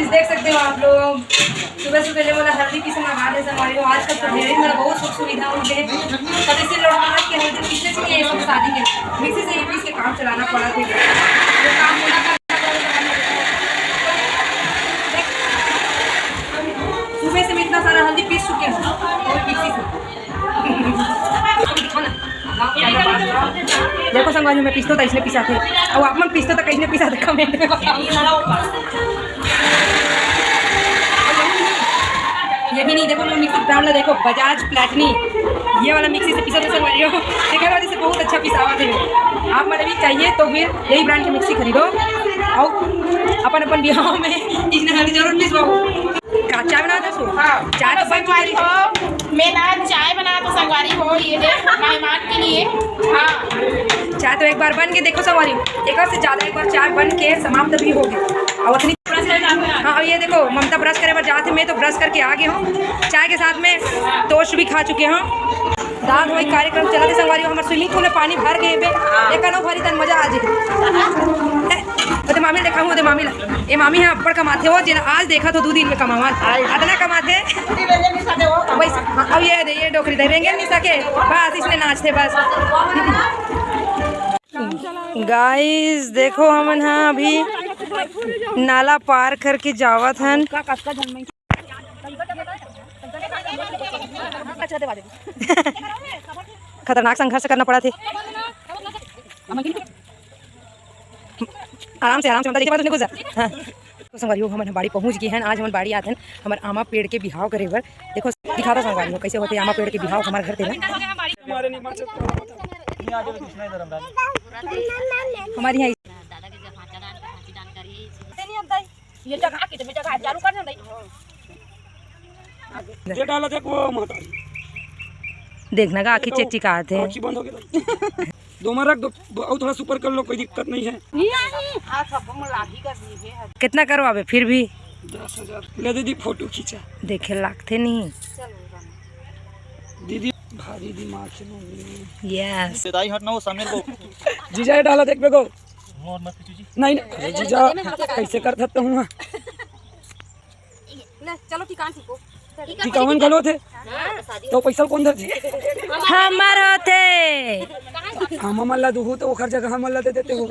Guys देख सकते हो आप लोग सुबह से पहले वाला हल्दी पीसना गाने से हमारे को आजकल तो ढेर मेरा बहुत सुख सुविधा हो गए तब इससे लोग हाथ के हल्दी पीसने से ये सब शादी के मिक्सी से ही पीस के काम चलाना पड़ा था जो काम होना था सुबह से मैं इतना सारा हल्दी पीस चुके हैं और मिक्सी से देखो संगवारी में पीसतो था इसने पीसा थे और आप मन पीसतो था किसने पीसा था कमेंट में ये भी नहीं देखो मैं मिक्सी ब्रांड देखो बजाज प्लैटिनी ये वाला मिक्सी से पीसा तो संगवारी हो देखा ना जैसे बहुत अच्छा पीसावा थे आप मतलब भी चाहिए तो फिर यही ब्रांड की मिक्सी खरीदो और अपन अपन बिहार में इसने हल्दी जरूर पीसवाओ चाय बना दो चाय तो संगवारी हो मैं ना चाय बना तो संगवारी हो ये मेहमान के लिए। हाँ चाय तो एक बार बन के देखो संगवारी एक से ज़्यादा एक बार चाय बन के समाप्त भी होगी और उतनी हाँ और ये देखो ममता ब्रश करे पर जाते मैं तो ब्रश करके आ गए हूँ चाय के साथ में टोस्ट भी खा चुके हैं दाल वही कार्यक्रम चला संगवारी हो हमारे स्विमिंग पूल में पानी भर गए पे एक नो भरी तन मजा आ जाए तो मामी देखा हूँ मामी ये मामी है अब्बड़ कमाते हो जिन्हें आज देखा तो 2 दिन में कमावा इतना कमाते अब ये डोकरी धरेंगे नहीं सके बस इसलिए नाचते बस गाइस देखो हमन हाँ अभी नाला पार करके जावत हन खतरनाक संघर्ष करना पड़ा थे आराम से देखिए बात गुजर हाँ तो संगवारी हो हमारे बाड़ी पहुंच गए हैं आज हमारे बाड़ी आते हैं हमारे आमा पेड़ के बिहाव करे बर देखो दिखा दो संगवारी हो कैसे होते हैं आमा पेड़ के बिहाव हमारे घर थे हमारी यहाँ देखना का आखिर चेक चिकाते हैं दोमा रख दो और थोड़ा सुपर कर लो कोई दिक्कत नहीं है कितना करवावे फिर भी 10,000 ले दीदी फोटो खींचा देखे लागते नहीं दीदी भारी दिमाग से यस जीजा डाला देख बेगो नहीं जीजा कैसे कर सकता हूँ चलो ठिकान सीखो ठिकावन गलो थे तो पैसा कौन दे हमार होते हम मल्ला दूहू तो खर्च जगह हम मल्ला दे देते हो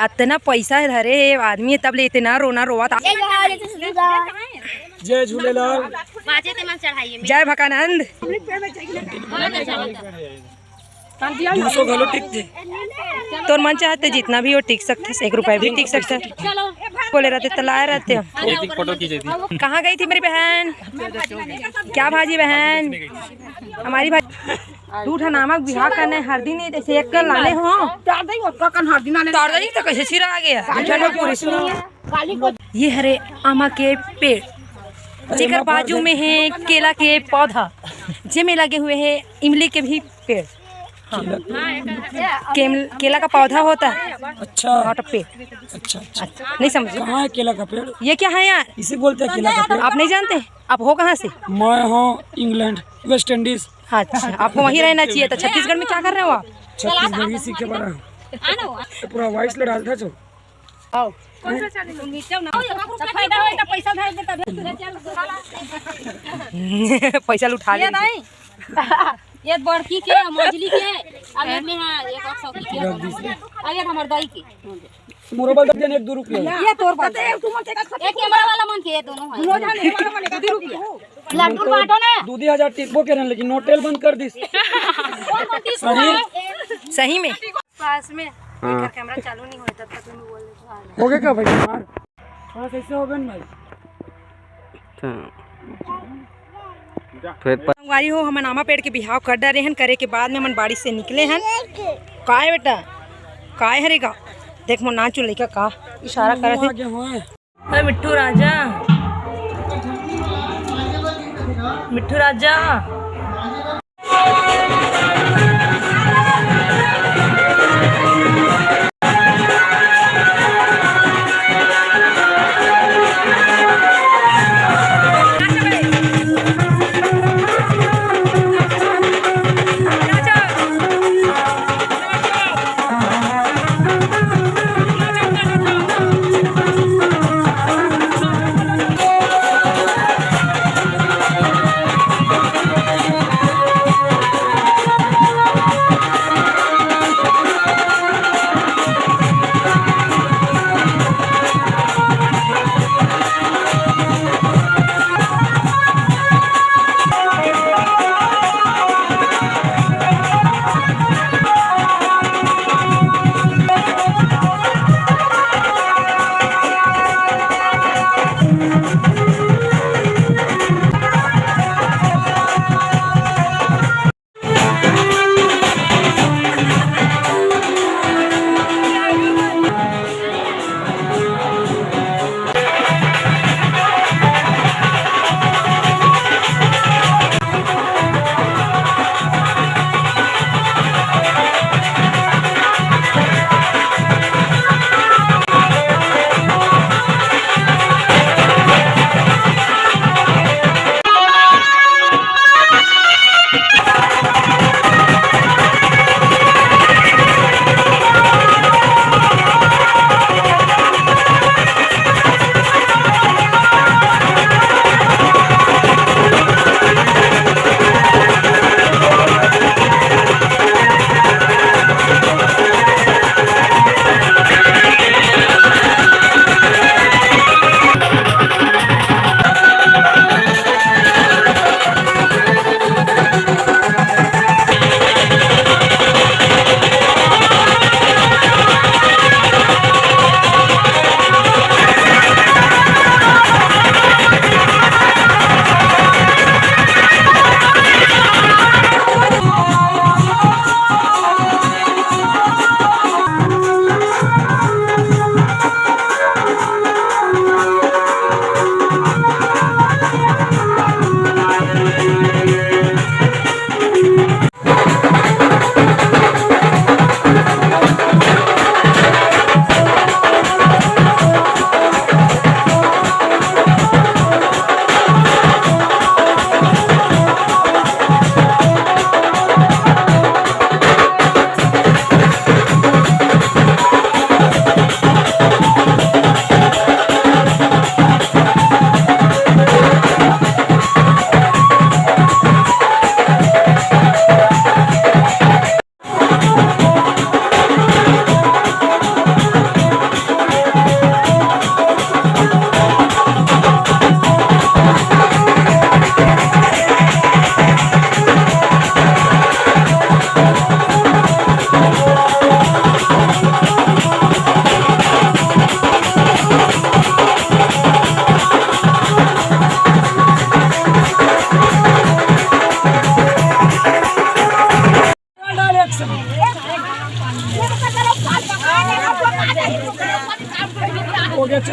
इतना पैसा धरे आदमी तब ले इतना रोना रोवा था जय झूलेलाल जय भकानंद 200 गलो टिक थे तो मन चाहते जितना भी हो टिक सकते 1 रुपए भी टिक सकते बोले रहते तलाए रहते फोटो खींची थी कहाँ गई थी मेरी बहन क्या भाजी बहन हमारी भाजी दूठा नामक बिहार करने हरदी नहीं जैसे एक कर लाने हो तारदाई तो कैसे छिरा आ गया ये हरे आमा के पेड़ जेकर बाजू में है केला के पौधा जे में लगे हुए है इमली के भी पेड़ हाँ केला का पौधा होता है अच्छा नॉट अ पेड़ अच्छा नहीं समझे कहाँ है केला का पेड़ ये क्या है यार इसे बोलते हैं केला का पेड़ आप नहीं जानते आप हो कहाँ से मैं हूँ इंग्लैंड वेस्ट इंडीज अच्छा आपको वहीं रहना चाहिए तो छत्तीसगढ़ में क्या कर रहे हो आप छत्तीसगढ़ ही सीख के बड़ा हूँ पूरा वॉइस ले डालता छो पैसा उठा ले ये बड़की के मझली के अब में है 100 की अब ये हमर दही के मोबाइल दे देने 2 रुपया ये तोर बात एक कैमरा वाला मन के दोनों है 2 रुपया लड्डू बांटो ना 2000 टिकबो के रहन लेकिन नोटेल बंद कर दिस सही में पास में कैमरा चालू नहीं होता तब तक मैं बोल रही हो गया क्या भाई यार थोड़ा कैसे हो गया भाई संगवारी हो हम नामा पेड़ के बिहाव कर डरे हैं करे के बाद में मन बाड़ी से निकले हैं काय बेटा काय हरेगा देख मन नाचू लइका का इशारा करत है मिट्ठू राजा मिट्ठू राजा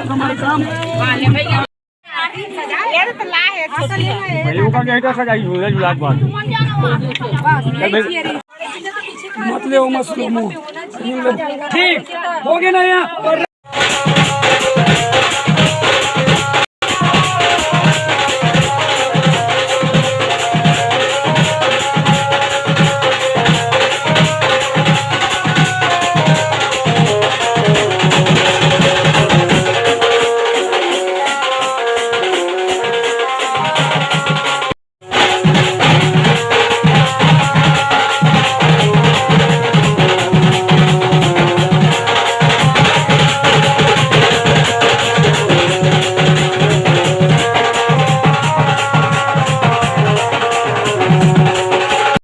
हमारे काम मत ले मत लो मुँह ठीक हो गया ना यहाँ